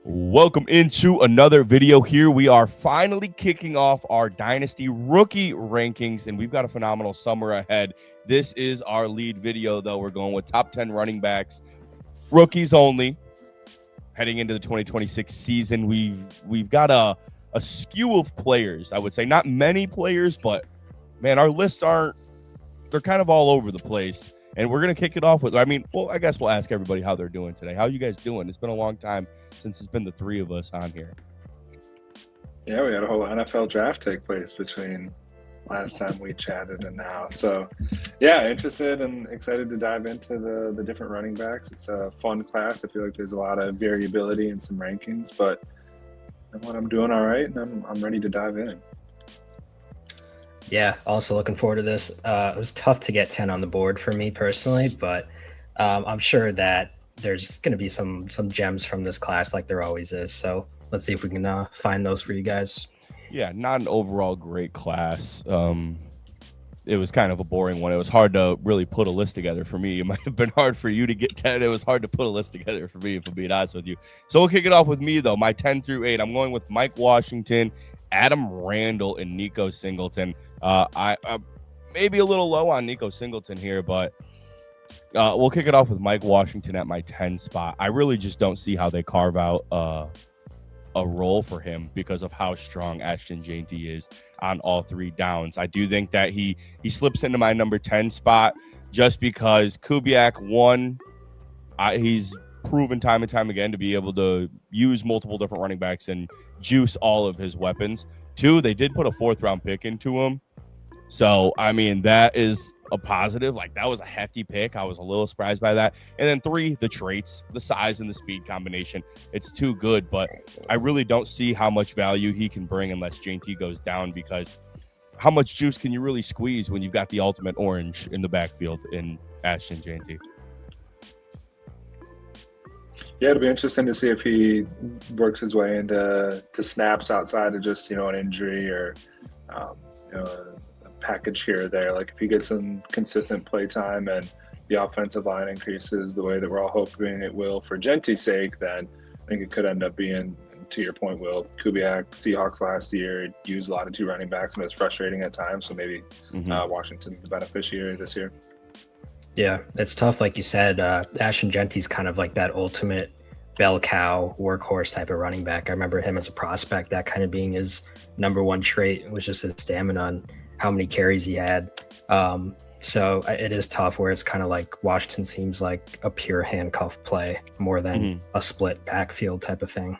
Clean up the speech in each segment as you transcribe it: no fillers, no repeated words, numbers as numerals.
Welcome into another video. Here we are finally kicking off our Dynasty rookie rankings, and we've got a phenomenal summer ahead. This is our lead video, though. We're going with top 10 running backs, rookies only, heading into the 2026 season. We've got a skew of players, I would say. Not many players, but, man, our lists they're kind of all over the place. And we're going to kick it off with, I guess we'll ask everybody how they're doing today. How are you guys doing? It's been a long time since it's been the three of us on here. Yeah, we had a whole NFL draft take place between last time we chatted and now. So, yeah, interested and excited to dive into the different running backs. It's a fun class. I feel like there's a lot of variability in some rankings, but I'm doing all right, and I'm ready to dive in. Yeah, also looking forward to this. It was tough to get 10 on the board for me personally, but I'm sure that there's going to be some gems from this class like there always is. So let's see if we can find those for you guys. Yeah, not an overall great class. It was kind of a boring one. It was hard to really put a list together for me. It might have been hard for you to get 10. It was hard to put a list together for me, if I'm being honest with you. So we'll kick it off with me, though. My 10 through 8, I'm going with Mike Washington, Adam Randall, and Nico Singleton. I maybe a little low on Nico Singleton here, but we'll kick it off with Mike Washington at my 10 spot. I really just don't see how they carve out a role for him because of how strong Ashton Jainty is on all three downs. I do think that he slips into my number 10 spot just because Kubiak, one, he's proven time and time again to be able to use multiple different running backs and juice all of his weapons. Two, they did put a 4th-round pick into him. So, that is a positive. Like, that was a hefty pick. I was a little surprised by that. And then 3, the traits, the size and the speed combination. It's too good, but I really don't see how much value he can bring unless Jainty goes down, because how much juice can you really squeeze when you've got the ultimate orange in the backfield in Ashton Jainty? Yeah, it'll be interesting to see if he works his way into snaps outside of just, an injury or, a package here or there. Like, if he gets some consistent play time and the offensive line increases the way that we're all hoping it will for Jainty's sake, then I think it could end up being, to your point, Will, Kubiak, Seahawks last year, used a lot of 2 running backs, and it's frustrating at times. So maybe Washington's the beneficiary this year. Yeah, it's tough. Like you said, Ashton Jainty's kind of like that ultimate bell cow workhorse type of running back. I remember him as a prospect, that kind of being his number one trait was just his stamina and how many carries he had. So it is tough where it's kind of like Washington seems like a pure handcuff play more than a split backfield type of thing.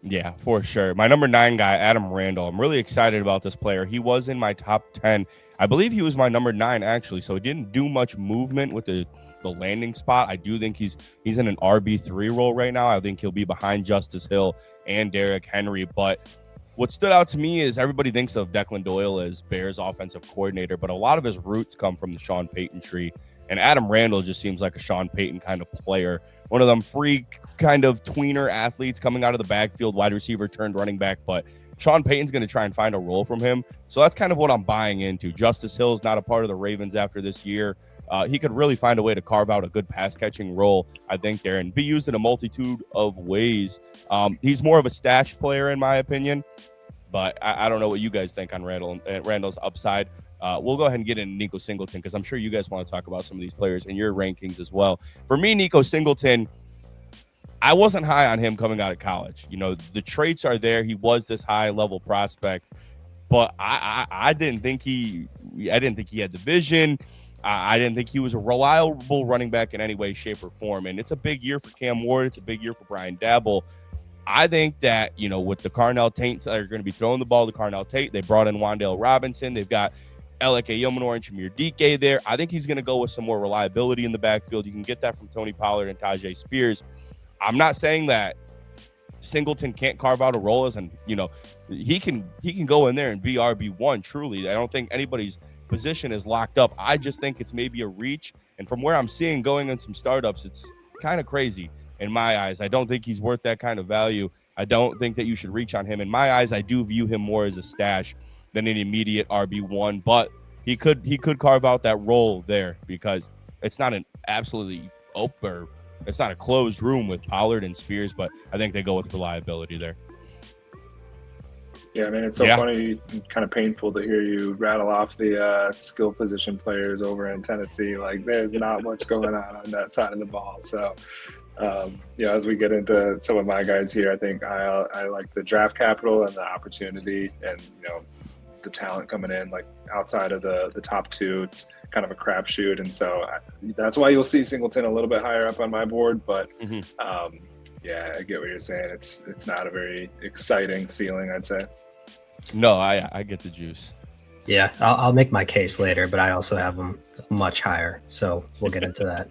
Yeah, for sure. My number 9 guy, Adam Randall. I'm really excited about this player. He was in my top 10. I believe he was my number 9, actually, so he didn't do much movement with the landing spot. I do think he's in an RB3 role right now. I think he'll be behind Justice Hill and Derrick Henry. But what stood out to me is everybody thinks of Declan Doyle as Bears offensive coordinator, but a lot of his roots come from the Sean Payton tree. And Adam Randall just seems like a Sean Payton kind of player. One of them freak kind of tweener athletes coming out of the backfield, wide receiver turned running back. But Sean Payton's going to try and find a role from him. So that's kind of what I'm buying into. Justice Hill's not a part of the Ravens after this year. He could really find a way to carve out a good pass-catching role, I think, there, and be used in a multitude of ways. He's more of a stash player, in my opinion. But I don't know what you guys think on Randall's upside. We'll go ahead and get into Nico Singleton because I'm sure you guys want to talk about some of these players in your rankings as well. For me, Nico Singleton, I wasn't high on him coming out of college. The traits are there. He was this high-level prospect, but I didn't think he had the vision. I didn't think he was a reliable running back in any way, shape, or form. And it's a big year for Cam Ward. It's a big year for Brian Dabble. I think that, with the Carnell Taints that are going to be throwing the ball to Carnell Tate, they brought in Wan'Dale Robinson. They've got Alec Ayomanor and Shamir Dike there. I think he's going to go with some more reliability in the backfield. You can get that from Tony Pollard and Tajay Spears. I'm not saying that Singleton can't carve out a role as he can go in there and be RB1 truly. I don't think anybody's position is locked up. I just think it's maybe a reach. And from where I'm seeing going in some startups, it's kind of crazy in my eyes. I don't think he's worth that kind of value. I don't think that you should reach on him. In my eyes, I do view him more as a stash than an immediate RB1, but he could carve out that role there because it's not an absolutely it's not a closed room with Pollard and Spears, but I think they go with reliability there. Yeah, I mean, it's so funny and kind of painful to hear you rattle off the skill position players over in Tennessee. Like, there's not much going on that side of the ball. So, as we get into some of my guys here, I think I like the draft capital and the opportunity and, the talent coming in, like outside of the top two. It's kind of a crapshoot. And so that's why you'll see Singleton a little bit higher up on my board. But, yeah, I get what you're saying. It's not a very exciting ceiling, I'd say. No, I get the juice. Yeah, I'll make my case later, but I also have them much higher, so we'll get into that.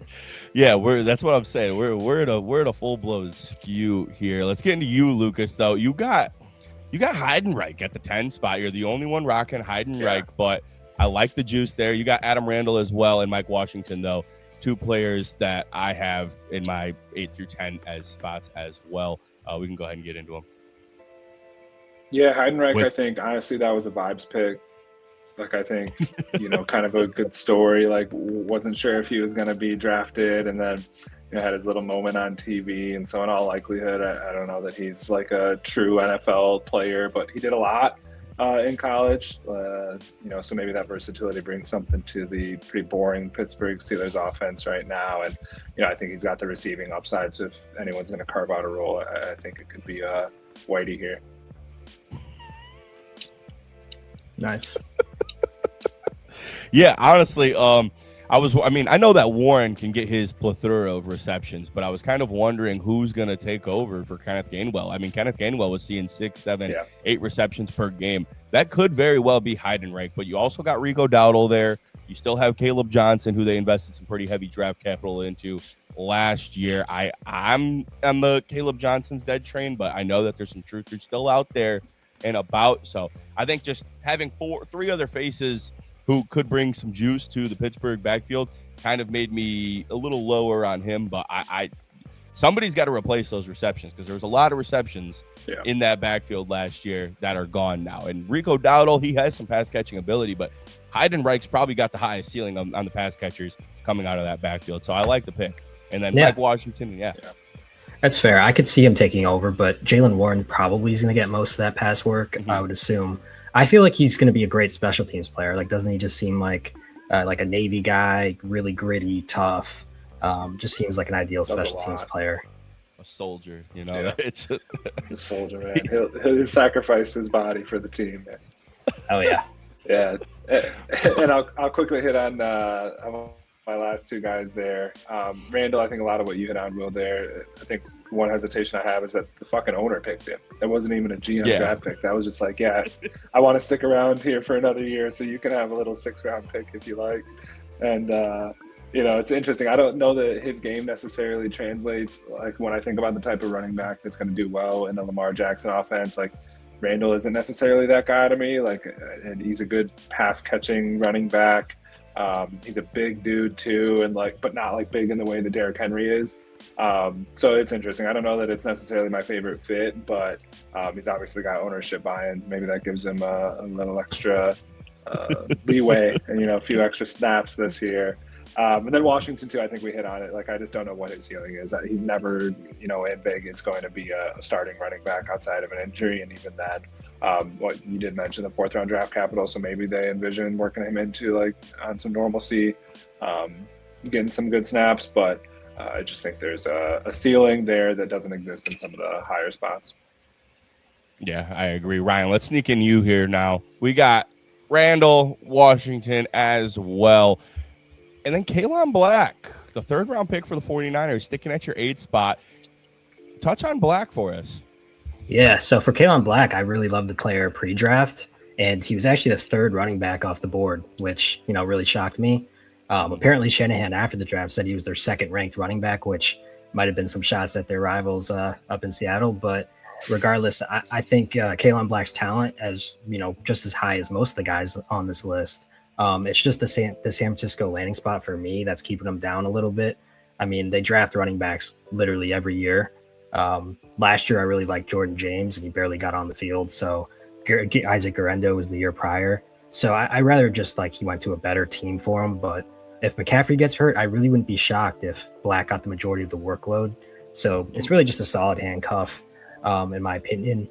Yeah, that's what I'm saying. We're at a full blown skew here. Let's get into you, Lucas. Though you got Heidenreich at the 10 spot. You're the only one rocking Heidenreich, but I like the juice there. You got Adam Randall as well and Mike Washington, though. Two players that I have in my 8 through 10 as spots as well. We can go ahead and get into them. Yeah, Heidenreich, I think, honestly, that was a vibes pick. Like, I think, kind of a good story. Like, wasn't sure if he was going to be drafted, and then, had his little moment on TV. And so in all likelihood, I don't know that he's like a true NFL player, but he did a lot in college. So maybe that versatility brings something to the pretty boring Pittsburgh Steelers offense right now. And, I think he's got the receiving upside. So if anyone's going to carve out a role, I think it could be Whitey here. Nice. Yeah, honestly, I know that Warren can get his plethora of receptions, but I was kind of wondering who's going to take over for Kenneth Gainwell. I mean, Kenneth Gainwell was seeing 6, 7, 8 receptions per game. That could very well be Heidenreich, but you also got Rico Dowdle there. You still have Caleb Johnson, who they invested some pretty heavy draft capital into last year. I'm on the Caleb Johnson's dead train, but I know that there's some truthers still out there and about. So I think just having 3 other faces who could bring some juice to the Pittsburgh backfield kind of made me a little lower on him. But somebody's got to replace those receptions, because there was a lot of receptions in that backfield last year that are gone now. And Rico Dowdle, he has some pass catching ability, but Heidenreich's probably got the highest ceiling on the pass catchers coming out of that backfield. So I like the pick. And then Mike Washington, That's fair. I could see him taking over, but Jaylen Warren probably is going to get most of that pass work, I would assume. I feel like he's going to be a great special teams player. Like, doesn't he just seem like a Navy guy, really gritty, tough? Just seems like an ideal special teams player. A soldier, It's a soldier, man. He'll sacrifice his body for the team, man. Oh, yeah. Yeah. And I'll quickly hit on my last 2 guys there. Randall, I think a lot of what you hit on, Will, there. I think one hesitation I have is that the fucking owner picked him. That wasn't even a GM draft pick. That was just like, I want to stick around here for another year, so you can have a little 6th-round pick if you like. And, it's interesting. I don't know that his game necessarily translates. Like, when I think about the type of running back that's going to do well in the Lamar Jackson offense, like, Randall isn't necessarily that guy to me. Like, and he's a good pass-catching running back. He's a big dude too, and but not big in the way that Derrick Henry is. So it's interesting. I don't know that it's necessarily my favorite fit, but he's obviously got ownership buy-in. Maybe that gives him a little extra leeway and a few extra snaps this year. And then Washington too, I think we hit on it. Like, I just don't know what his ceiling is. He's never, in Vegas going to be a starting running back outside of an injury. And even that, what you did mention, the 4th-round draft capital. So maybe they envision working him into on some normalcy, getting some good snaps. But I just think there's a ceiling there that doesn't exist in some of the higher spots. Yeah, I agree. Ryan, let's sneak in you here now. We got Randall, Washington as well. And then Kalen Black, the 3rd-round pick for the 49ers, sticking at your 8th spot. Touch on Black for us. Yeah, so for Kalen Black, I really love the player pre-draft, and he was actually the 3rd running back off the board, which, really shocked me. Apparently, Shanahan, after the draft, said he was their 2nd-ranked running back, which might have been some shots at their rivals up in Seattle. But regardless, I think Kalen Black's talent, as just as high as most of the guys on this list. It's just the San Francisco landing spot for me that's keeping them down a little bit. I mean, they draft running backs literally every year. Last year, I really liked Jordan James, and he barely got on the field. So Isaac Guerendo was the year prior. So I rather just he went to a better team for him. But if McCaffrey gets hurt, I really wouldn't be shocked if Black got the majority of the workload. So it's really just a solid handcuff, in my opinion.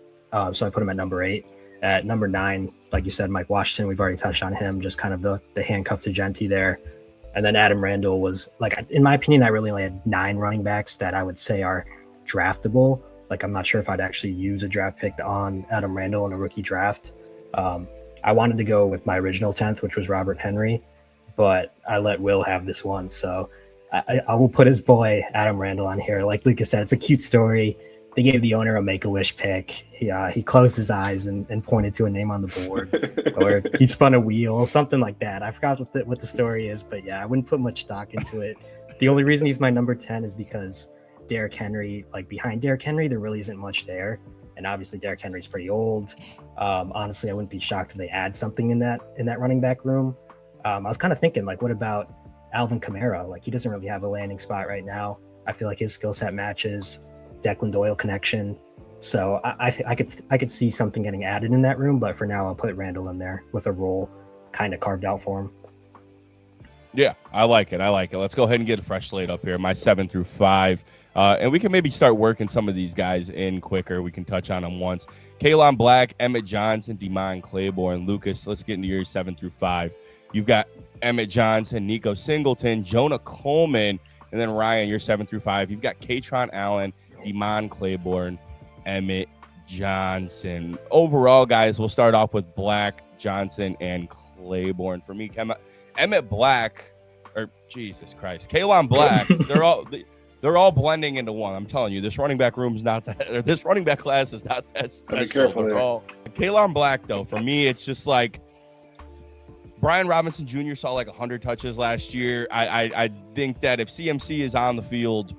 So I put him at number 8. At number 9, like you said, Mike Washington, we've already touched on him, just kind of the handcuff to Genty there. And then Adam Randall was, like, in my opinion, I really only had 9 running backs that I would say are draftable. Like, I'm not sure if I'd actually use a draft pick on Adam Randall in a rookie draft. I wanted to go with my original 10th, which was Robert Henry, but I let Will have this one. So I will put his boy Adam Randall on here. Like Lucas said, it's a cute story. They gave the owner a Make-A-Wish pick. He closed his eyes and pointed to a name on the board, or he spun a wheel, something like that. I forgot what the story is, but yeah, I wouldn't put much stock into it. The only reason he's my number 10 is because Derrick Henry, like behind Derrick Henry, there really isn't much there. And obviously Derrick Henry's pretty old. Honestly, I wouldn't be shocked if they add something in that running back room. I was kind of thinking, like, what about Alvin Kamara? Like, he doesn't really have a landing spot right now. I feel like his skill set matches Declan Doyle connection. So I could see something getting added in that room, but for now I'll put Randall in there with a role kind of carved out for him. Yeah, I like it. Let's go ahead and get a fresh slate up here. My 7 through 5. And we can maybe start working some of these guys in quicker. We can touch on them once. Kalon Black, Emmett Johnson, Demond Claiborne. Lucas, let's get into your 7 through 5. You've got Emmett Johnson, Nico Singleton, Jonah Coleman, and then Ryan, your 7 through 5. You've got Katron Allen, Demond Claiborne, Emmett Johnson. Overall, guys, we'll start off with Black, Johnson, and Claiborne. For me, Emmett Black, or Jesus Christ, Kalon Black, they're all blending into one. I'm telling you, this running back room's not that, or this running back class is not that special. Be careful. Kalon Black, though, for me, it's just like Brian Robinson Jr. saw like 100 touches last year. I think that if CMC is on the field,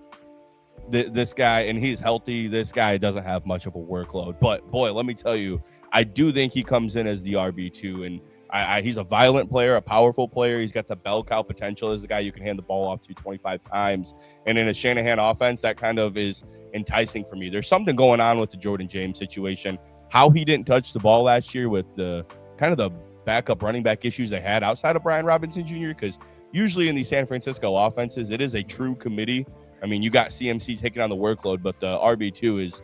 this guy, and he's healthy, this guy doesn't have much of a workload. But boy, let me tell you, I do think he comes in as the RB2, and he's a violent player, a powerful player. He's got the bell cow potential as the guy you can hand the ball off to 25 times. And in a Shanahan offense, that kind of is enticing for me. There's something going on with the Jordan James situation. How he didn't touch the ball last year with the kind of the backup running back issues they had outside of Brian Robinson Jr., because usually in these San Francisco offenses, it is a true committee. I mean, you got CMC taking on the workload, but the RB2 is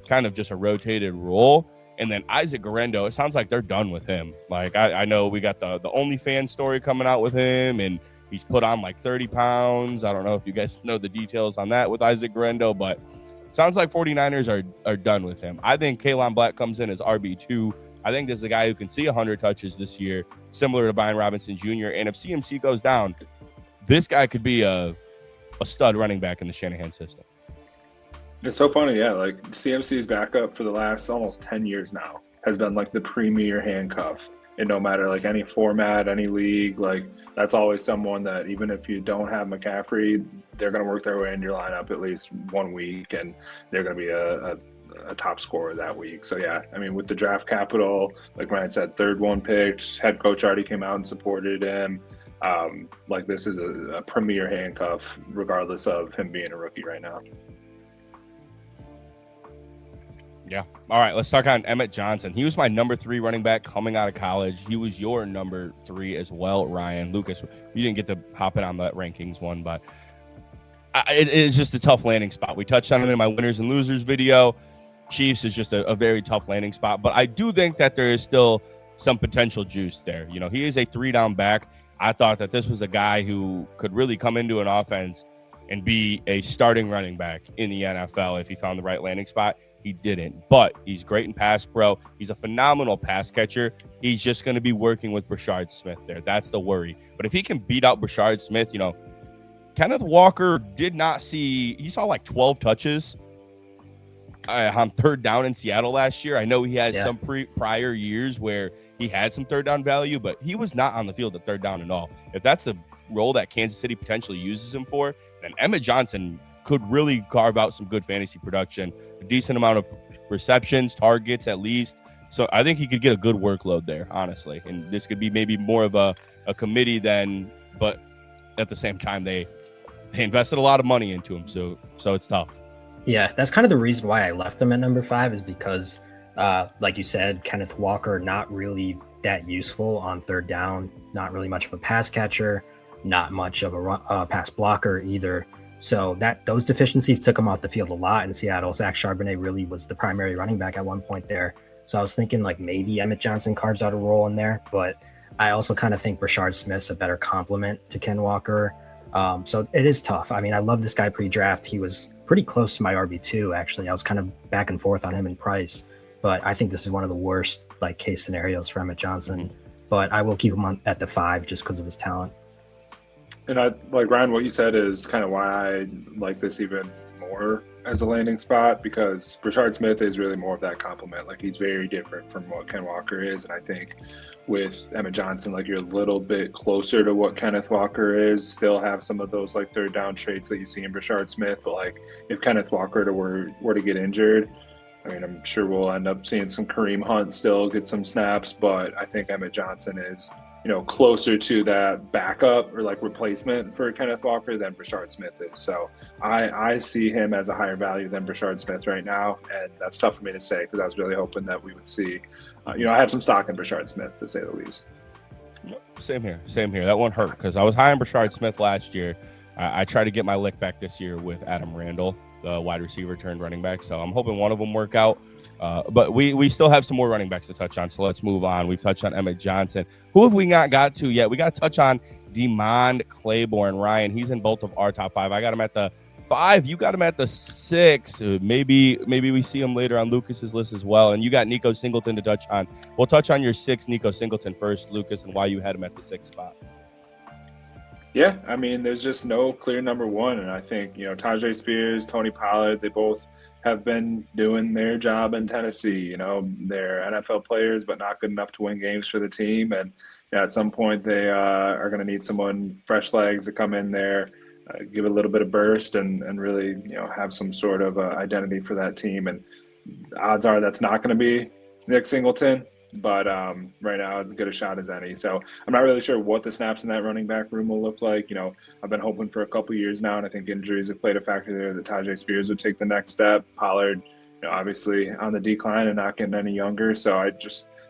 kind of just a rotated role. And then Isaac Garendo, it sounds like they're done with him. Like, I know we got the OnlyFans story coming out with him, and he's put on like 30 pounds. I don't know if you guys know the details on that with Isaac Garendo, but it sounds like 49ers are done with him. I think Kalon Black comes in as RB2. I think this is a guy who can see 100 touches this year, similar to Brian Robinson Jr. And if CMC goes down, this guy could be a stud running back in the Shanahan system. It's so funny, yeah. Like, CMC's backup for the last almost 10 years now has been like the premier handcuff. And no matter like any format, any league, like that's always someone that even if you don't have McCaffrey, they're going to work their way into your lineup at least 1 week, and they're going to be a top scorer that week. So yeah, I mean, with the draft capital, like Ryan said, third one picked, head coach already came out and supported him. Like, this is a premier handcuff regardless of him being a rookie right now. Yeah. All right, let's talk on Emmett Johnson. He was my number 3 running back coming out of college. He was your number 3 as well, Ryan. Lucas, you didn't get to hop in on that rankings one, but it is just a tough landing spot. We touched on it in my winners and losers video. Chiefs is just a very tough landing spot, but I do think that there is still some potential juice there. You know, he is a 3-down back. I thought that this was a guy who could really come into an offense and be a starting running back in the NFL if he found the right landing spot. He didn't, but he's great in pass pro. He's a phenomenal pass catcher. He's just going to be working with Brashard Smith there. That's the worry. But if he can beat out Brashard Smith, you know, Kenneth Walker he saw like 12 touches on third down in Seattle last year. I know he has some prior years where he had some third down value, but he was not on the field at third down at all. If that's the role that Kansas City potentially uses him for, then Emmett Johnson could really carve out some good fantasy production, a decent amount of receptions, targets at least. So I think he could get a good workload there, honestly. And this could be maybe more of a committee than, but at the same time, they invested a lot of money into him. So it's tough. Yeah, that's kind of the reason why I left him at number 5 is because, like you said, Kenneth Walker, not really that useful on third down, not really much of a pass catcher. not much of a pass blocker either. So those deficiencies took him off the field a lot in Seattle. Zach Charbonnet really was the primary running back at one point there. So I was thinking like maybe Emmett Johnson carves out a role in there, but I also kind of think Brashard Smith's a better complement to Ken Walker. So it is tough. I mean, I love this guy pre-draft. He was pretty close to my RB2, actually. I was kind of back and forth on him in price, but I think this is one of the worst like case scenarios for Emmett Johnson. Mm-hmm. But I will keep him at the 5 just because of his talent. And I like Ryan, what you said is kind of why I like this even more as a landing spot, because Brashard Smith is really more of that complement. Like he's very different from what Ken Walker is. And I think with Emmett Johnson, like you're a little bit closer to what Kenneth Walker is, still have some of those like third down traits that you see in Brashard Smith. But like if Kenneth Walker were to get injured, I mean, I'm sure we'll end up seeing some Kareem Hunt still get some snaps, but I think Emmett Johnson is, closer to that backup or like replacement for Kenneth Walker than Brashard Smith is. So I see him as a higher value than Brashard Smith right now, and that's tough for me to say because I was really hoping that we would see, I have some stock in Brashard Smith to say the least. Same here. That one hurt because I was high on Brashard Smith last year. I tried to get my lick back this year with Adam Randall, the wide receiver turned running back. So I'm hoping one of them work out. But we still have some more running backs to touch on. So let's move on. We've touched on Emmett Johnson. Who have we not got to yet? We got to touch on Demond Claiborne. Ryan, he's in both of our top 5. I got him at the 5. You got him at the 6. Maybe we see him later on Lucas's list as well. And you got Nico Singleton to touch on. We'll touch on your 6, Nico Singleton first, Lucas, and why you had him at the 6th spot. Yeah, I mean, there's just no clear number 1. And I think, Tajay Spears, Tony Pollard, they both have been doing their job in Tennessee. They're NFL players, but not good enough to win games for the team. And at some point, they are going to need someone, fresh legs, to come in there, give it a little bit of burst and really, have some sort of identity for that team. And odds are that's not going to be Nick Singleton. But right now, as good a shot as any. So I'm not really sure what the snaps in that running back room will look like. I've been hoping for a couple years now, and I think injuries have played a factor there that Tajay Spears would take the next step. Pollard, obviously on the decline and not getting any younger. So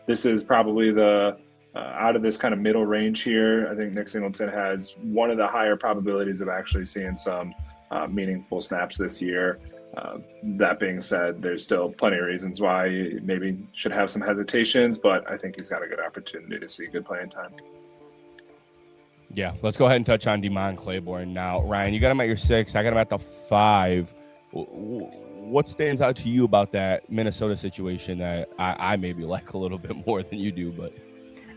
this is probably the out of this kind of middle range here. I think Nick Singleton has one of the higher probabilities of actually seeing some meaningful snaps this year. That being said, there's still plenty of reasons why you maybe should have some hesitations, but I think he's got a good opportunity to see good playing time. Yeah, let's go ahead and touch on Demond Claiborne now. Ryan, you got him at your 6. I got him at the 5. What stands out to you about that Minnesota situation that I maybe like a little bit more than you do? But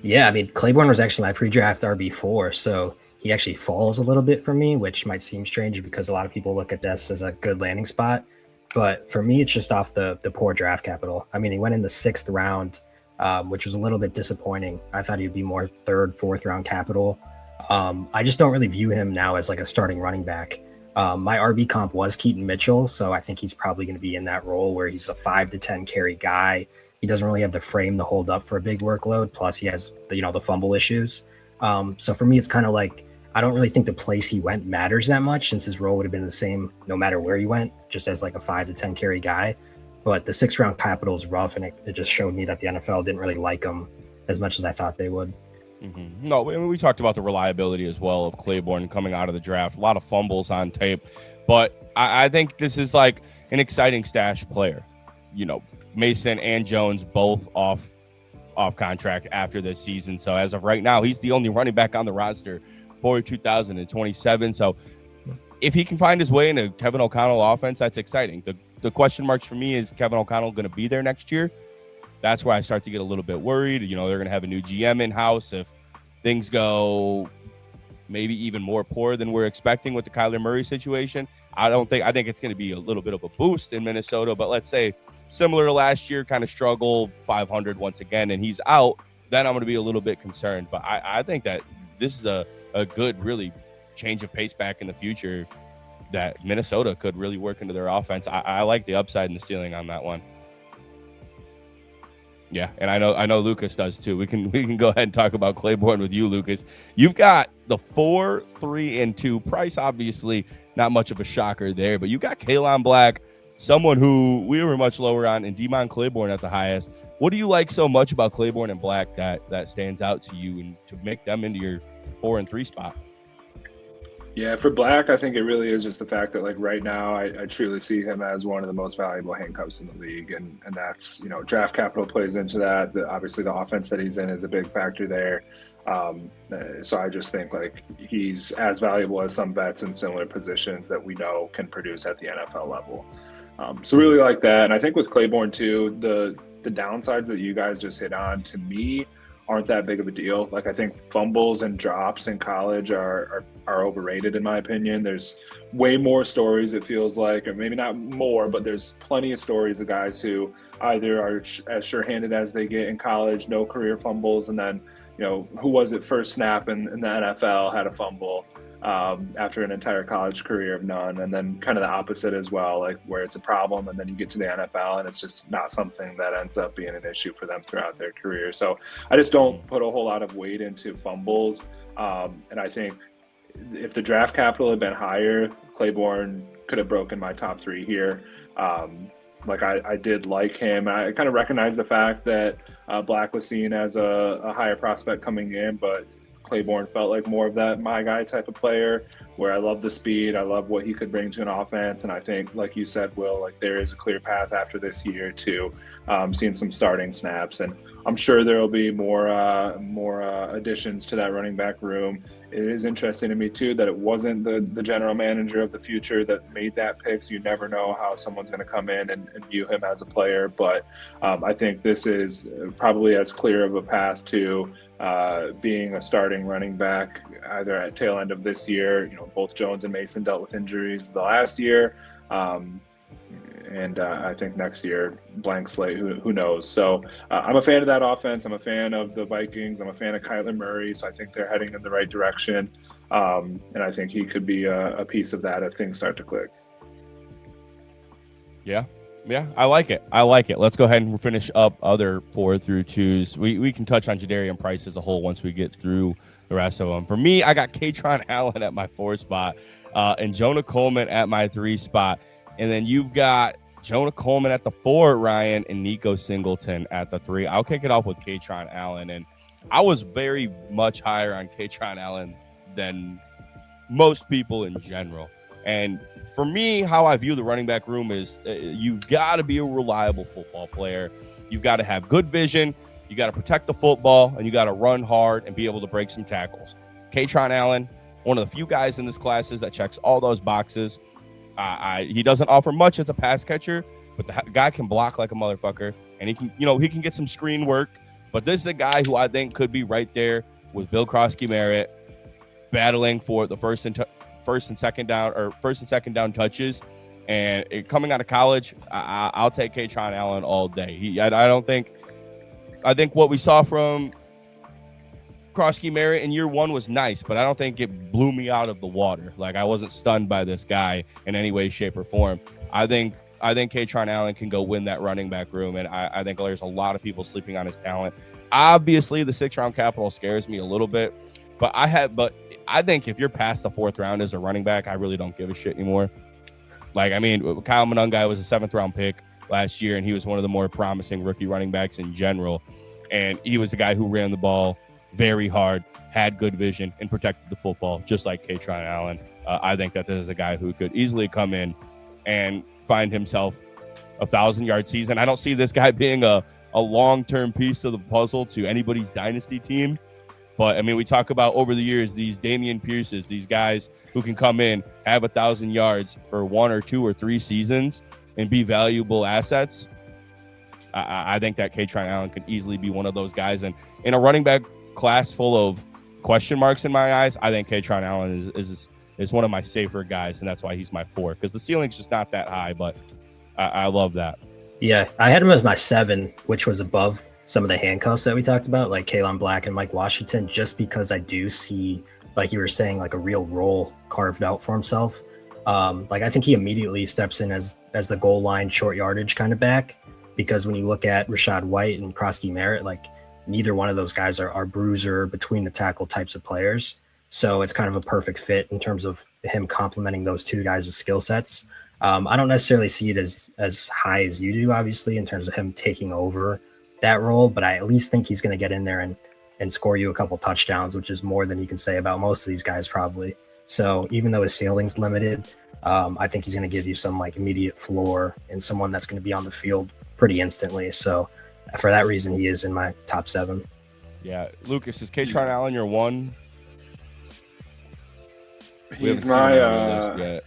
yeah, I mean, Claiborne was actually my pre-draft RB4, so he actually falls a little bit for me, which might seem strange because a lot of people look at this as a good landing spot. But for me, it's just off the poor draft capital. I mean, he went in the 6th round, which was a little bit disappointing. I thought he'd be more 3rd, 4th round capital. I just don't really view him now as like a starting running back. My RB comp was Keaton Mitchell, so I think he's probably going to be in that role where he's a 5 to 10 carry guy. He doesn't really have the frame to hold up for a big workload. Plus, he has the fumble issues. So for me, it's kind of like I don't really think the place he went matters that much since his role would have been the same no matter where he went, just as like a 5 to 10 carry guy. But the 6th round capital is rough, and it just showed me that the NFL didn't really like him as much as I thought they would. Mm-hmm. No, we talked about the reliability as well of Claiborne coming out of the draft. A lot of fumbles on tape. But I think this is like an exciting stash player. Mason and Jones both off contract after this season. So as of right now, he's the only running back on the roster for 2027. So if he can find his way into Kevin O'Connell offense, that's exciting. The question marks for me is Kevin O'Connell going to be there next year? That's where I start to get a little bit worried. They're going to have a new GM in-house. If things go maybe even more poor than we're expecting with the Kyler Murray situation, I think it's going to be a little bit of a boost in Minnesota. But let's say similar to last year, kind of struggle 500 once again, and he's out, then I'm going to be a little bit concerned. But I think that this is a good, really change of pace back in the future that Minnesota could really work into their offense. I like the upside and the ceiling on that one. Yeah, and I know Lucas does too. We can go ahead and talk about Claiborne with you, Lucas. You've got the 4, 3, and 2. Price, obviously, not much of a shocker there, but you got Kalon Black, someone who we were much lower on, and Demond Claiborne at the highest. What do you like so much about Claiborne and Black that stands out to you and to make them into your 4 and 3 spot? Yeah, for Black, I think it really is just the fact that like right now, I truly see him as one of the most valuable handcuffs in the league, and that's draft capital plays into that. Obviously, the offense that he's in is a big factor there. So I just think like he's as valuable as some vets in similar positions that we know can produce at the NFL level. So really like that, and I think with Claiborne too, the downsides that you guys just hit on to me aren't that big of a deal. Like I think fumbles and drops in college are overrated in my opinion. There's way more stories, it feels like, or maybe not more, but there's plenty of stories of guys who either are as sure-handed as they get in college, no career fumbles, and then who was it first snap in the NFL had a fumble after an entire college career of none, and then kind of the opposite as well, like where it's a problem and then you get to the NFL and it's just not something that ends up being an issue for them throughout their career. So I just don't put a whole lot of weight into fumbles, and I think if the draft capital had been higher, Claiborne could have broken my top 3 here. Like I did like him. I kind of recognize the fact that Black was seen as a higher prospect coming in, but Claiborne felt like more of that my guy type of player where I love the speed. I love what he could bring to an offense. And I think, like you said, Will, like there is a clear path after this year to seeing some starting snaps. And I'm sure there will be more additions to that running back room. It is interesting to me too that it wasn't the general manager of the future that made that pick. So you never know how someone's going to come in and view him as a player. But I think this is probably as clear of a path to being a starting running back either at tail end of this year. Both Jones and Mason dealt with injuries the last year. And I think next year, blank slate, who knows? So I'm a fan of that offense. I'm a fan of the Vikings. I'm a fan of Kyler Murray. So I think they're heading in the right direction. And I think he could be a piece of that if things start to click. Yeah, I like it. Let's go ahead and finish up other 4 through 2s. We can touch on Jadarian Price as a whole once we get through the rest of them. For me, I got Katron Allen at my 4 spot and Jonah Coleman at my 3 spot. And then you've got Jonah Coleman at the 4, Ryan, and Nico Singleton at the 3. I'll kick it off with Katron Allen. And I was very much higher on Katron Allen than most people in general. And for me, how I view the running back room is you've got to be a reliable football player. You've got to have good vision. You got to protect the football, and you got to run hard and be able to break some tackles. Katron Allen, one of the few guys in this classes that checks all those boxes. He doesn't offer much as a pass catcher, but the guy can block like a motherfucker, and he can get some screen work. But this is a guy who I think could be right there with Bill Krosky-Merritt, battling for the first and second down touches. And coming out of college, I'll take Katron Allen all day. I think what we saw from Krosky-Merritt in year 1 was nice, but I don't think it blew me out of the water. Like I wasn't stunned by this guy in any way, shape, or form. I think Katron Allen can go win that running back room, and I think there's a lot of people sleeping on his talent. Obviously, the 6th round capital scares me a little bit, but I think if you're past the 4th round as a running back, I really don't give a shit anymore. Like, I mean, Kyle Monungai was a 7th round pick last year, and he was one of the more promising rookie running backs in general. And he was a guy who ran the ball very hard, had good vision, and protected the football, just like Katron Allen. I think that this is a guy who could easily come in and find himself a 1,000-yard season. I don't see this guy being a long-term piece of the puzzle to anybody's dynasty team. But, I mean, we talk about over the years, these Damian Pierces, these guys who can come in, have 1,000 yards for 1 or 2 or 3 seasons and be valuable assets. I think that Katron Allen could easily be one of those guys. And in a running back class full of question marks in my eyes, I think Katron Allen is one of my safer guys, and that's why he's my 4, because the ceiling's just not that high, but I love that. Yeah, I had him as my 7, which was above some of the handcuffs that we talked about, like Kalen Black and Mike Washington, just because I do see, like you were saying, like a real role carved out for himself. Like I think he immediately steps in as the goal line short yardage kind of back, because when you look at Rashad White and Krosky-Merritt, like neither one of those guys are bruiser between the tackle types of players. So it's kind of a perfect fit in terms of him complementing those 2 guys' skill sets. I don't necessarily see it as high as you do, obviously, in terms of him taking over that role, but I at least think he's going to get in there and score you a couple touchdowns, which is more than you can say about most of these guys probably. So even though his ceiling's limited, I think he's going to give you some like immediate floor and someone that's going to be on the field pretty instantly. So for that reason, he is in my top 7. Yeah, Lucas, is Kaytron Allen your 1? He's my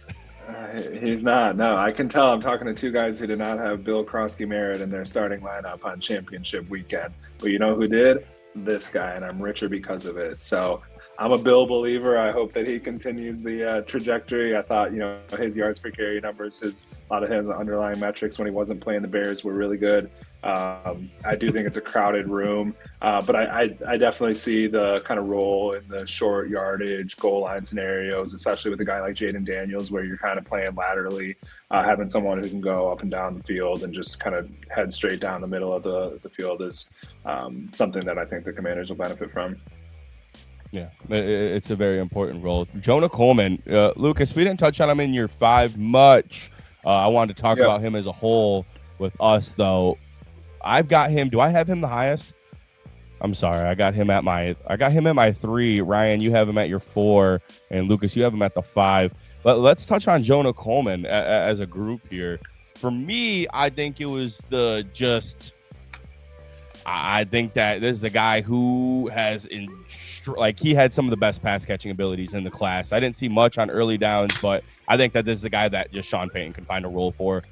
he's not. No, I can tell I'm talking to two guys who did not have Bill Krosky Merritt in their starting lineup on championship weekend. But you know who did? This guy, and I'm richer because of it. So I'm a Bill believer. I hope that he continues the trajectory. I thought, his yards per carry numbers, a lot of his underlying metrics when he wasn't playing the Bears were really good. I do think it's a crowded room, but I definitely see the kind of role in the short yardage goal line scenarios, especially with a guy like Jaden Daniels, where you're kind of playing laterally, having someone who can go up and down the field and just kind of head straight down the middle of the field is something that I think the Commanders will benefit from. Yeah, it's a very important role. Jonah Coleman, Lucas, we didn't touch on him in year 5 much. I wanted to talk about him as a whole with us, though. I've got him. Do I have him the highest? I'm sorry. I got him at my 3. Ryan, you have him at your 4, and Lucas, you have him at the 5. Let's touch on Jonah Coleman as a group here. For me, I think it was I think that this is a guy who has he had some of the best pass catching abilities in the class. I didn't see much on early downs, but I think that this is a guy that just Sean Payton can find a role for.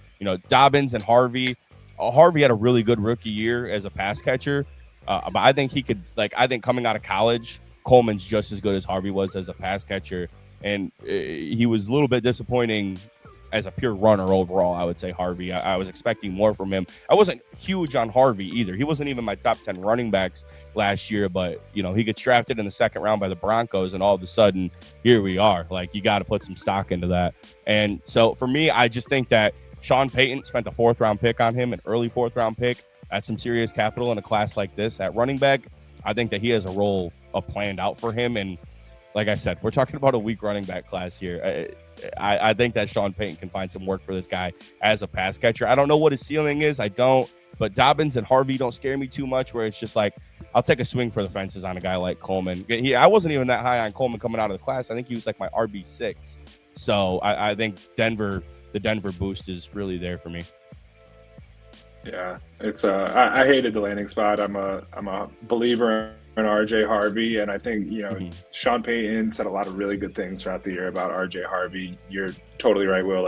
Dobbins and Harvey. Harvey had a really good rookie year as a pass catcher, but I think he could. I think coming out of college, Coleman's just as good as Harvey was as a pass catcher, and he was a little bit disappointing as a pure runner overall. I would say Harvey. I was expecting more from him. I wasn't huge on Harvey either. He wasn't even my top 10 running backs last year, but he gets drafted in the 2nd round by the Broncos, and all of a sudden here we are. You got to put some stock into that. And so for me, I just think that Sean Payton spent a 4th round pick on him, an early 4th round pick. That's some serious capital in a class like this at running back. I think that he has a role planned out for him. And like I said, we're talking about a weak running back class here. I think that Sean Payton can find some work for this guy as a pass catcher. I don't know what his ceiling is. I don't. But Dobbins and Harvey don't scare me too much, where it's just I'll take a swing for the fences on a guy like Coleman. I wasn't even that high on Coleman coming out of the class. I think he was my RB6. So I think the Denver boost is really there for me. Yeah, it's I hated the landing spot. I'm a believer in RJ Harvey, and I think Sean Payton said a lot of really good things throughout the year about RJ Harvey. You're totally right, Will.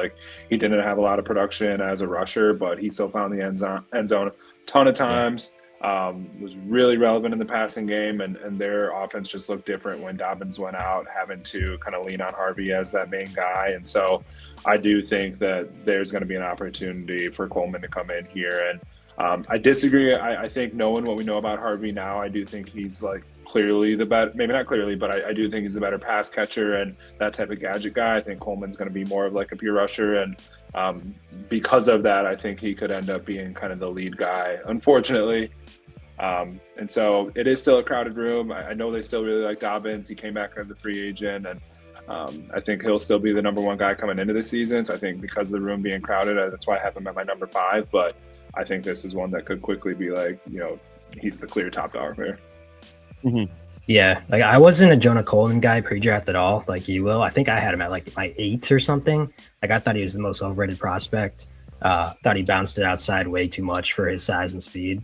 He didn't have a lot of production as a rusher, but he still found the end zone a ton of times. Was really relevant in the passing game, and their offense just looked different when Dobbins went out, having to kind of lean on Harvey as that main guy. And so I do think that there's going to be an opportunity for Coleman to come in here. And I disagree. I think knowing what we know about Harvey now, I do think he's clearly the better, maybe not clearly, but I do think he's a better pass catcher and that type of gadget guy. I think Coleman's going to be more of a pure rusher. And because of that, I think he could end up being kind of the lead guy, unfortunately. And so it is still a crowded room. I know they still really like Dobbins. He came back as a free agent, and I think he'll still be the number 1 guy coming into the season. So I think because of the room being crowded, that's why I have him at my number 5. But I think this is one that could quickly be he's the clear top dog there. Mm-hmm. Yeah, I wasn't a Jonah Coleman guy pre-draft at all, like you will. I think I had him at my 8 or something. I thought he was the most overrated prospect. Thought he bounced it outside way too much for his size and speed.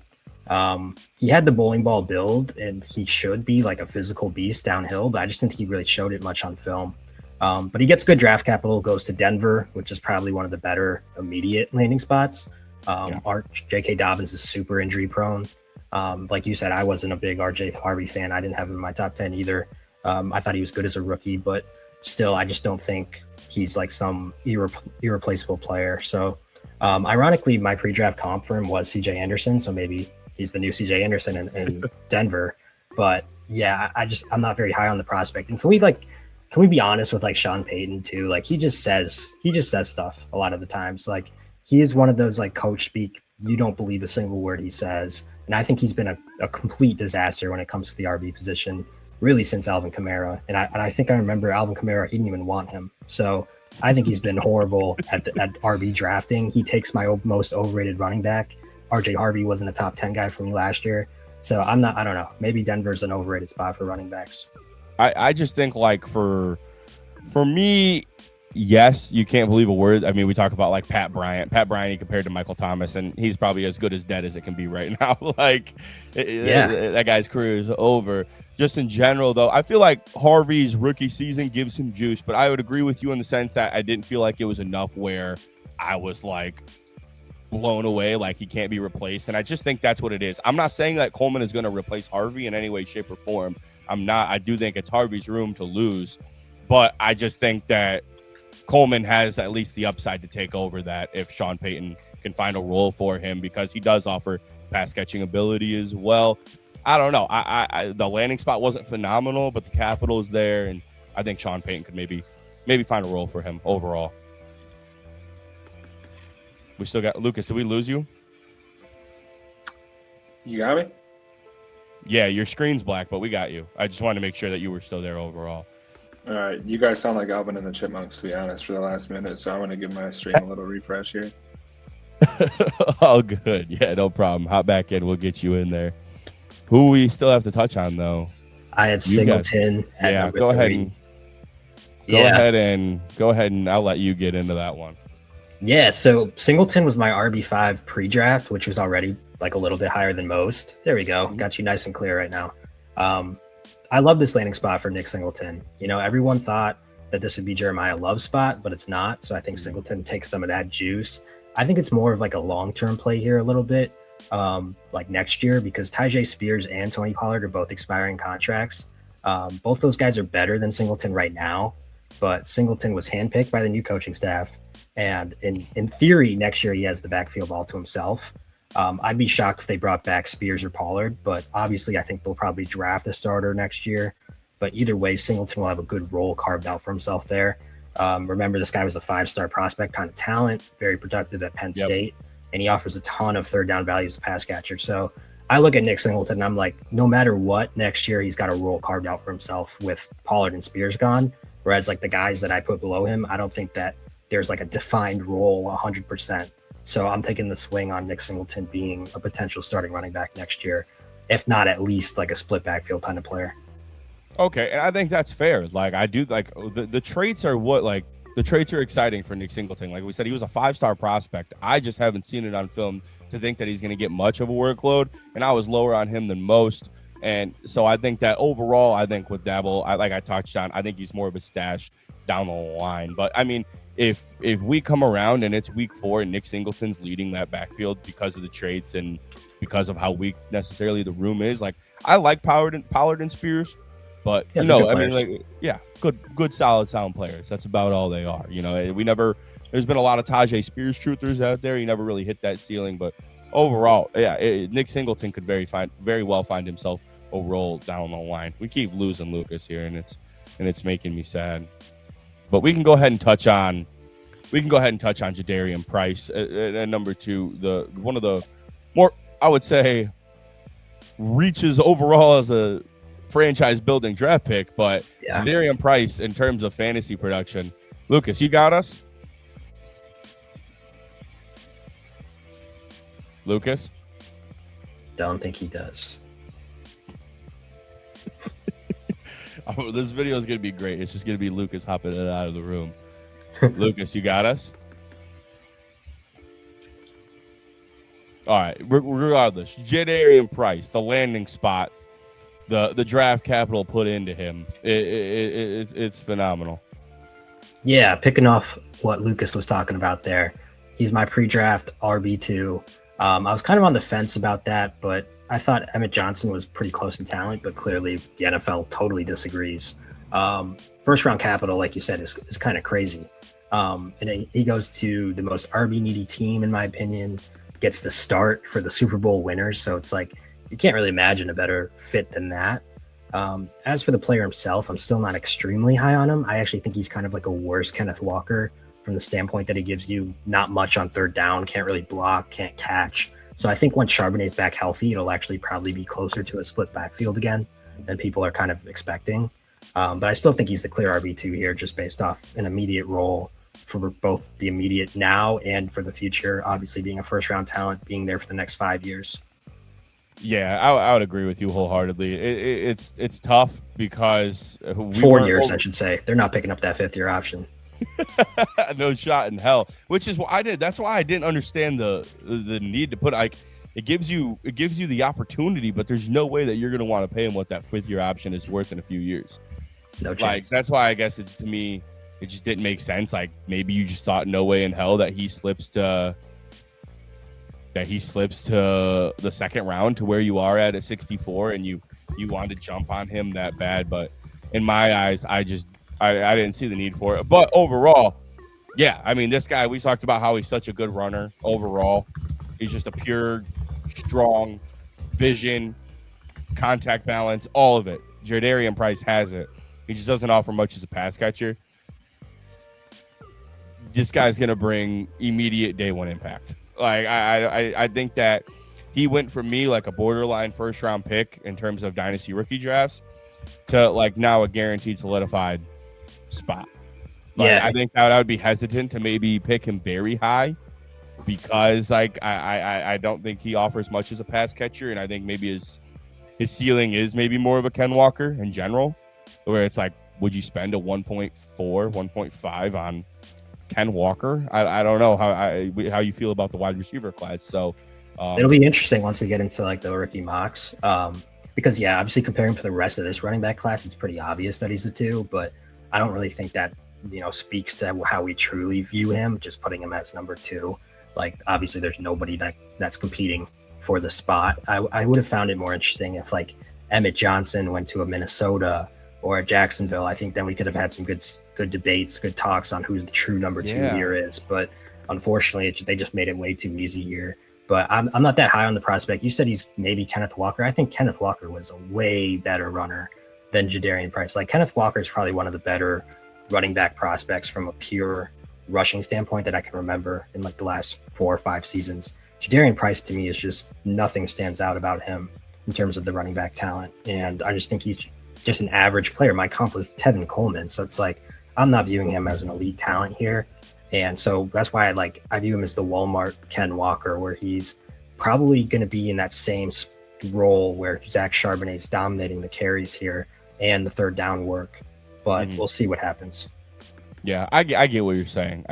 He had the bowling ball build, and he should be a physical beast downhill, but I just didn't think he really showed it much on film. But he gets good draft capital, goes to Denver, which is probably one of the better immediate landing spots. J.K. Dobbins is super injury prone. Like you said, I wasn't a big RJ Harvey fan. I didn't have him in my top 10 either. I thought he was good as a rookie, but still, I just don't think he's some irreplaceable player. So ironically, my pre-draft comp for him was CJ Anderson. So maybe he's the new CJ Anderson in Denver. But yeah, I'm not very high on the prospect. And can we be honest with Sean Payton too? He just says stuff a lot of the times. He is one of those coach speak. You don't believe a single word he says. And I think he's been a complete disaster when it comes to the RB position, really since Alvin Kamara. And I think I remember Alvin Kamara, he didn't even want him. So I think he's been horrible at RB drafting. He takes my most overrated running back. RJ Harvey wasn't a top 10 guy for me last year. So I don't know. Maybe Denver's an overrated spot for running backs. I just think for For me, yes, you can't believe a word. I mean, we talk about like Pat Bryant. Pat Bryant compared to Michael Thomas, and he's probably as good as dead as it can be right now. Like, that guy's career is over. Just in general, though, I feel like Harvey's rookie season gives him juice, but I would agree with you in the sense that I didn't feel like it was enough where I was like blown away, like he can't be replaced. And I just think that's what it is. I'm not saying that Coleman is going to replace Harvey in any way, shape, or form. I'm not. I do think it's Harvey's room to lose, but I just think that Coleman has at least the upside to take over that if Sean Payton can find a role for him, because he does offer pass catching ability as well. I don't know. I the landing spot wasn't phenomenal, but the capital is there, and I think Sean Payton could maybe find a role for him overall. We still got Lucas. Did we lose you? You got me? Yeah, your screen's black, but we got you. I just wanted to make sure that you were still there overall. All right. You guys sound like Alvin and the Chipmunks, to be honest, for the last minute. So I want to give my stream a little refresh here. Oh, good. Yeah, no problem. Hop back in. We'll get you in there. Who we still have to touch on, though? I had Singleton. Yeah, go ahead and I'll let you get into that one. Yeah, so Singleton was my RB5 pre-draft, which was already like a little bit higher than most. There we go. Got you nice and clear right now. I love this landing spot for Nick Singleton. You know, everyone thought that this would be Jeremiah Love's spot, but it's not. So I think Singleton takes some of that juice. I think it's more of like a long-term play here a little bit, like next year, because Tyjae Spears and Tony Pollard are both expiring contracts. Both those guys are better than Singleton right now, but Singleton was handpicked by the new coaching staff. And in theory, next year he has the backfield all to himself. I'd be shocked if they brought back Spears or Pollard, but obviously I think they'll probably draft a starter next year. But either way, Singleton will have a good role carved out for himself there. Remember, this guy was a 5-star prospect kind of talent, very productive at Penn State, and he offers a ton of third down values as a pass catcher. So I look at Nick Singleton and I'm like, no matter what, next year he's got a role carved out for himself with Pollard and Spears gone. Whereas like the guys that I put below him, I don't think that there's like a defined role 100%. So I'm taking the swing on Nick Singleton being a potential starting running back next year, if not at least like a split backfield kind of player. Okay, and I think that's fair. Like I do like the traits are what like the traits are exciting for Nick Singleton. Like we said, he was a 5-star prospect. I just haven't seen it on film to think that he's going to get much of a workload, and I was lower on him than most. And so I think that overall, I think with Dabble, I touched on, I think he's more of a stash down the line. But I mean, if we come around and it's week 4 and Nick Singleton's leading that backfield because of the traits and because of how weak necessarily the room is, like I like Pollard and Spears, but I mean, like good solid sound players. That's about all they are. You know, there's been a lot of Tyjae Spears truthers out there. He never really hit that ceiling, but overall, Nick Singleton could very well find himself a role down the line. We keep losing Lucas here, and it's making me sad. But we can go ahead and touch on Jadarian Price at number 2. One of the more, I would say, reaches overall as a franchise building draft pick. But Jadarian Price in terms of fantasy production, Lucas, you got us. Lucas, don't think he does. This video is going to be great. It's just going to be Lucas hopping in and out of the room. Lucas, you got us? All right. Regardless, Jadarian Price, the landing spot, the draft capital put into him, it's phenomenal. Yeah, picking off what Lucas was talking about there. He's my pre-draft RB2. I was kind of on the fence about that, but I thought Emmett Johnson was pretty close in talent, but clearly the NFL totally disagrees. First round capital, like you said, is kind of crazy. And he goes to the most RB needy team, in my opinion, gets the start for the Super Bowl winners. So it's like, you can't really imagine a better fit than that. As for the player himself, I'm still not extremely high on him. I actually think he's kind of like a worse Kenneth Walker from the standpoint that he gives you not much on third down, can't really block, can't catch. So I think once Charbonnet's back healthy, it'll actually probably be closer to a split backfield again than people are kind of expecting. But I still think he's the clear RB2 here, just based off an immediate role for both the immediate now and for the future, obviously being a first round talent, being there for the next 5 years. Yeah, I would agree with you wholeheartedly. It's tough because we 4 weren't years, over- I should say. They're not picking up that 5th-year option. no shot in hell. Which is what I did. That's why I didn't understand the need to put like it gives you the opportunity, but there's no way that you're going to want to pay him what that 5th-year option is worth in a few years. No chance. Like that's why I guess to me it just didn't make sense. Like maybe you just thought no way in hell that he slips to the second round to where you are at 64, and you wanted to jump on him that bad. But in my eyes, I didn't see the need for it. But overall, yeah, I mean, this guy, we talked about how he's such a good runner overall. He's just a pure, strong vision, contact balance, all of it. Jadarian Price has it. He just doesn't offer much as a pass catcher. This guy's going to bring immediate day one impact. Like, I think that he went from me like a borderline first round pick in terms of dynasty rookie drafts to like now a guaranteed solidified spot. Like, Yeah. I think that I would be hesitant to maybe pick him very high because like I don't think he offers much as a pass catcher, and I think maybe his ceiling is maybe more of a Ken Walker in general, where it's like, would you spend a 1.4, 1.5 on Ken Walker? I don't know how you feel about the wide receiver class. So it'll be interesting once we get into like the rookie mocks. Because yeah, obviously comparing to the rest of this running back class, it's pretty obvious that he's the 2, but I don't really think that, speaks to how we truly view him, just putting him as number 2. Like obviously there's nobody that's competing for the spot. I would have found it more interesting if like Emmett Johnson went to a Minnesota or a Jacksonville. I think then we could have had some good debates, good talks on who the true number 2 here is. But unfortunately, they just made it way too easy here. But I'm not that high on the prospect. You said he's maybe Kenneth Walker. I think Kenneth Walker was a way better runner than Jadarian Price. Like Kenneth Walker is probably one of the better running back prospects from a pure rushing standpoint that I can remember in like the last 4 or 5 seasons. Jadarian Price to me is just nothing stands out about him in terms of the running back talent. And I just think he's just an average player. My comp was Tevin Coleman. So it's like, I'm not viewing him as an elite talent here. And so that's why I view him as the Walmart Ken Walker, where he's probably going to be in that same role where Zach Charbonnet's dominating the carries here and the third down work. But we'll see what happens. Yeah, I get what you're saying.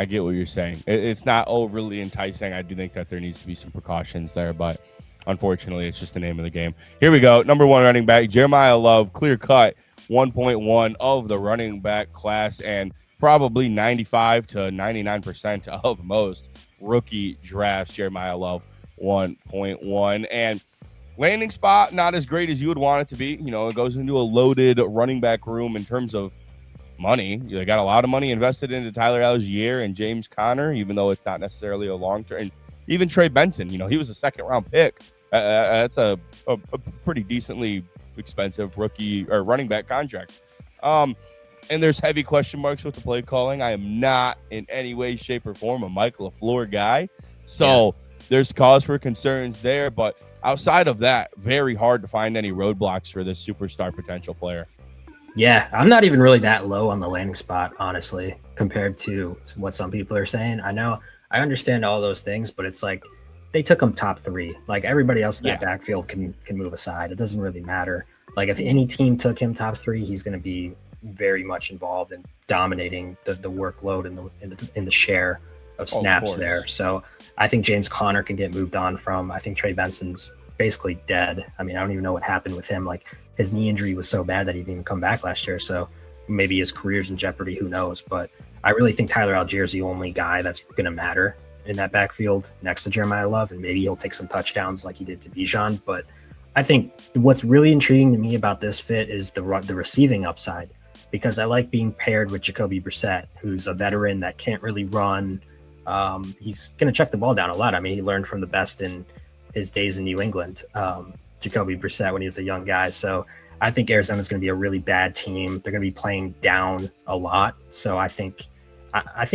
It's not overly enticing. I do think that there needs to be some precautions there, but unfortunately, it's just the name of the game. Here we go. Number 1 running back, Jeremiah Love, clear cut, 1.1 of the running back class, and probably 95 to 99% of most rookie drafts. Jeremiah Love, 1.1. And landing spot, not as great as you would want it to be. It goes into a loaded running back room in terms of money. They got a lot of money invested into Tyler Algier and James Conner, even though it's not necessarily a long-term. And even Trey Benson, he was a second-round pick. That's a pretty decently expensive rookie or running back contract. And there's heavy question marks with the play calling. I am not in any way, shape, or form a Mike LaFleur guy. So there's cause for concerns there. But outside of that, very hard to find any roadblocks for this superstar potential player. Yeah, I'm not even really that low on the landing spot, honestly, compared to what some people are saying. I understand all those things, but it's like they took him top 3. Like everybody else in that backfield can move aside. It doesn't really matter. Like if any team took him top 3, he's going to be very much involved in dominating the workload in the share of snaps there. So I think James Conner can get moved on from. I think Trey Benson's basically dead. I mean, I don't even know what happened with him. Like his knee injury was so bad that he didn't even come back last year. So maybe his career's in jeopardy. Who knows? But I really think Tyler Algier is the only guy that's going to matter in that backfield next to Jeremiah Love, and maybe he'll take some touchdowns like he did to Bijan. But I think what's really intriguing to me about this fit is the receiving upside, because I like being paired with Jacoby Brissett, who's a veteran that can't really run. He's going to check the ball down a lot. I mean, he learned from the best in his days in New England, Jacoby Brissett, when he was a young guy. So I think Arizona's going to be a really bad team. They're going to be playing down a lot. So I think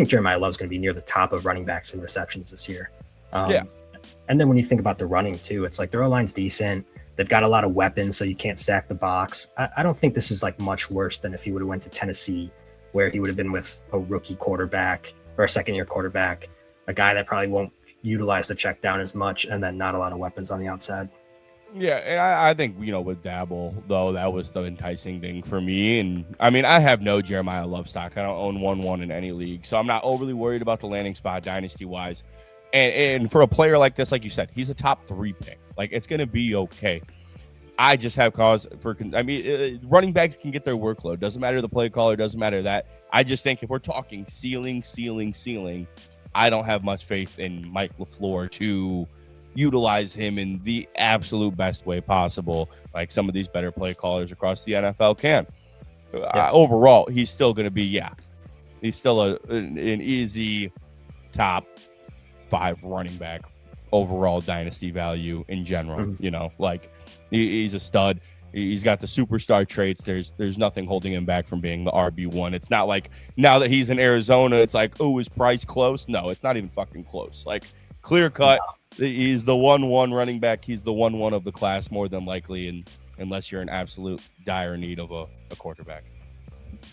Jeremiah Love's going to be near the top of running backs in receptions this year. And then when you think about the running too, it's like their O-line's decent. They've got a lot of weapons, so you can't stack the box. I don't think this is like much worse than if he would have went to Tennessee, where he would have been with a rookie quarterback or a second-year quarterback, a guy that probably won't utilize the check down as much, and then not a lot of weapons on the outside. Yeah, and I think, with Dabble, though, that was the enticing thing for me. And I mean, I have no Jeremiah Love stock. I don't own 1-1 in any league. So I'm not overly worried about the landing spot dynasty wise. And for a player like this, like you said, he's a top 3 pick. Like, it's going to be okay. I just have cause for, running backs can get their workload. Doesn't matter the play caller, doesn't matter that. I just think if we're talking ceiling, I don't have much faith in Mike LaFleur to utilize him in the absolute best way possible, like some of these better play callers across the NFL can. Overall, he's still going to be, he's still an easy top 5 running back overall dynasty value in general. Mm-hmm. He's a stud. He's got the superstar traits. There's nothing holding him back from being the RB1. It's not like now that he's in Arizona, it's like, oh, is Price close? No, it's not even fucking close. Like, clear cut. He's the 1-1 running back. He's the 1-1 of the class more than likely, and unless you're in absolute dire need of a quarterback.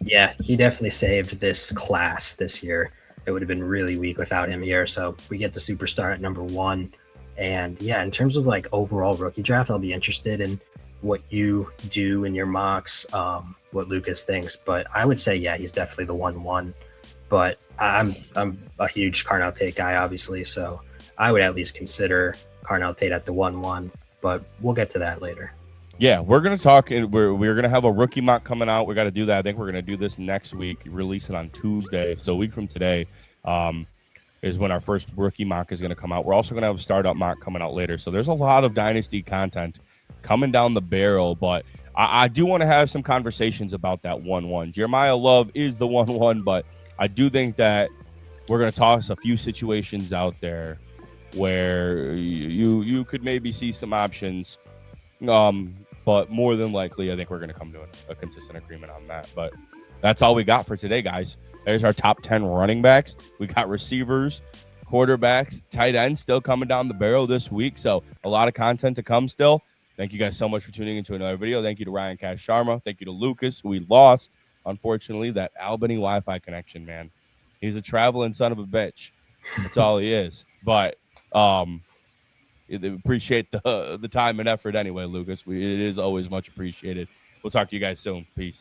Yeah, he definitely saved this class this year. It would have been really weak without him here. So we get the superstar at number 1. And yeah, in terms of like overall rookie draft, I'll be interested in what you do in your mocks, what Lucas thinks. But I would say, yeah, he's definitely the 1-1. But I'm a huge Carnell Tate guy, obviously. So I would at least consider Carnell Tate at the 1-1, but we'll get to that later. Yeah, we're going to talk. We're going to have a rookie mock coming out. We got to do that. I think we're going to do this next week, release it on Tuesday. So a week from today is when our first rookie mock is going to come out. We're also going to have a startup mock coming out later. So there's a lot of Dynasty content coming down the barrel, but I do want to have some conversations about that 1-1. Jeremiah Love is the 1-1, but I do think that we're going to toss a few situations out there where you could maybe see some options, but more than likely, I think we're going to come to a consistent agreement on that. But that's all we got for today, guys. There's our top 10 running backs. We got receivers, quarterbacks, tight ends still coming down the barrel this week. So a lot of content to come still. Thank you guys so much for tuning into another video. Thank you to Ryan Cash Sharma. Thank you to Lucas, who we lost, unfortunately, that Albany Wi-Fi connection, man. He's a traveling son of a bitch. That's all he is. But appreciate the time and effort anyway, Lucas. It is always much appreciated. We'll talk to you guys soon. Peace.